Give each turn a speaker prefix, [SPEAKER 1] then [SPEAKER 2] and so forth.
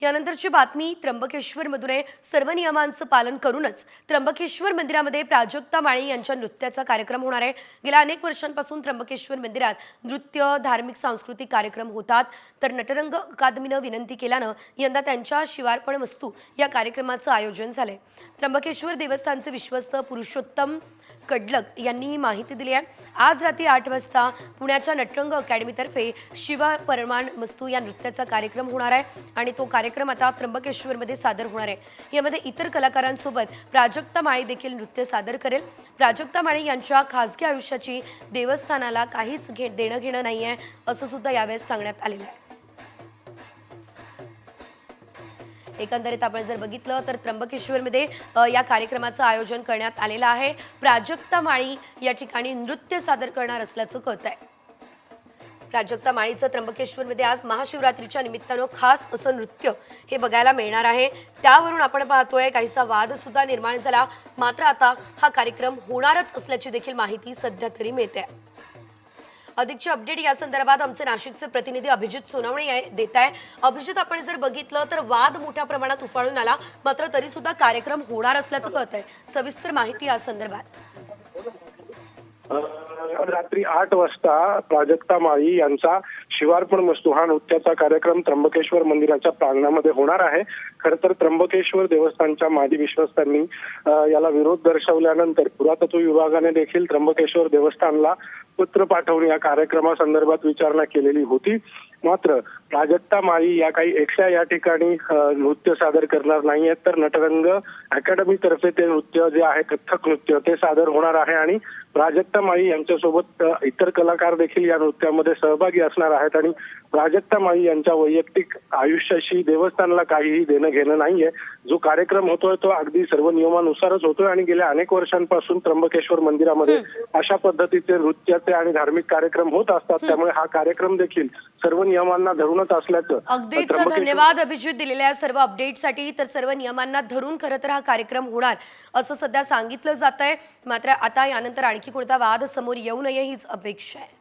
[SPEAKER 1] यानंतरची बातमी त्र्यंबकेश्वरमधून आहे। सर्व नियमांचं पालन करूनच त्र्यंबकेश्वर मंदिरामध्ये प्राजक्ता माळी यांच्या नृत्याचा कार्यक्रम होणार आहे। गेल्या अनेक वर्षांपासून त्र्यंबकेश्वर मंदिरात नृत्य, धार्मिक सांस्कृतिक कार्यक्रम होतात, तर नटरंग अकादमीनं विनंती केल्यानं यंदा त्यांच्या शिवार्पण वस्तू या कार्यक्रमाचं आयोजन झालंय। त्र्यंबकेश्वर देवस्थानचे विश्वस्त पुरुषोत्तम कडलक यांनी ही माहिती दिली आहे। आज रात्री 8 वाजता पुण्याच्या नटरंग अकॅडमीतर्फे शिवा परमान मस्तू या नृत्याचा कार्यक्रम होणार आहे आणि तो कार्यक्रम आता त्र्यंबकेश्वरमध्ये सादर होणार आहे। यामध्ये इतर कलाकारांसोबत प्राजक्ता माळी देखील नृत्य सादर करेल। प्राजक्ता माळी यांच्या खासगी आयुष्याची देवस्थानाला काहीच देणं घेणं नाही आहे, असं सुद्धा यावेळेस सांगण्यात आलेलं आहे। एकंदरीत आपण जर बघितलं तर त्र्यंबकेश्वरमध्ये या कार्यक्रमाचं आयोजन करण्यात आलेलं आहे। प्राजक्ता माळी या ठिकाणी नृत्य सादर करणार असल्याचं कळतंय। प्राजक्ता माळीचं त्र्यंबकेश्वरमध्ये आज महाशिवरात्रीच्या निमित्तानं खास असं नृत्य हे बघायला मिळणार आहे। त्यावरून आपण पाहतोय काहीसा वाद सुद्धा निर्माण झाला, मात्र आता हा कार्यक्रम होणारच असल्याची देखील माहिती सध्या तरी मिळते। अधिकची अपडेट या संदर्भात आमचे नाशिकचे प्रतिनिधी अभिजित सोनवणे देत आहे। अभिजित, आपण जर बघितलं तर वाद मोठ्या प्रमाणात उफाळून आला, मात्र तरी सुद्धा कार्यक्रम होणार असल्याचं कळतंय। सविस्तर माहिती या संदर्भात।
[SPEAKER 2] रात्री 8 वाजता प्राजक्ता माळी यांचा शिवार्पण मस्तू हा नृत्याचा कार्यक्रम त्र्यंबकेश्वर मंदिराच्या प्रांगणामध्ये होणार आहे। खरं तर त्र्यंबकेश्वर देवस्थानच्या माजी विश्वस्तांनी याला विरोध दर्शवल्यानंतर पुरातत्व विभागाने देखील त्र्यंबकेश्वर देवस्थानला पत्र पाठवून या कार्यक्रमासंदर्भात विचारणा केलेली होती। मात्र प्राजक्ता माळी या काही एकट्या या ठिकाणी नृत्य सादर करणार नाहीयेत, तर नटरंग अकॅडमीतर्फे ते नृत्य जे आहे कथ्थक नृत्य ते सादर होणार आहे आणि प्राजक्ता माळी यांच्यासोबत इतर कलाकार देखील या नृत्यामध्ये सहभागी असणार आहेत आणि प्राजक्ता माळी यांच्या वैयक्तिक आयुष्याशी देवस्थानला काहीही देणं घेणं नाहीये। जो कार्यक्रम होतोय तो अगदी सर्व नियमानुसारच होतोय आणि गेल्या अनेक वर्षांपासून त्र्यंबकेश्वर मंदिरामध्ये अशा पद्धतीचे नृत्याचे आणि धार्मिक कार्यक्रम होत असतात, त्यामुळे हा कार्यक्रम देखील सर्व नियमांना धरूनच असल्याचं।
[SPEAKER 1] अगदीच धन्यवाद अभिजित दिलेल्या सर्व अपडेटसाठी। तर सर्व नियमांना धरून खरं तर हा कार्यक्रम होणार असं सध्या सांगितलं जात आहे, मात्र आता यानंतर आणखी कोणता वाद समोर येऊ नये हीच अपेक्षा आहे।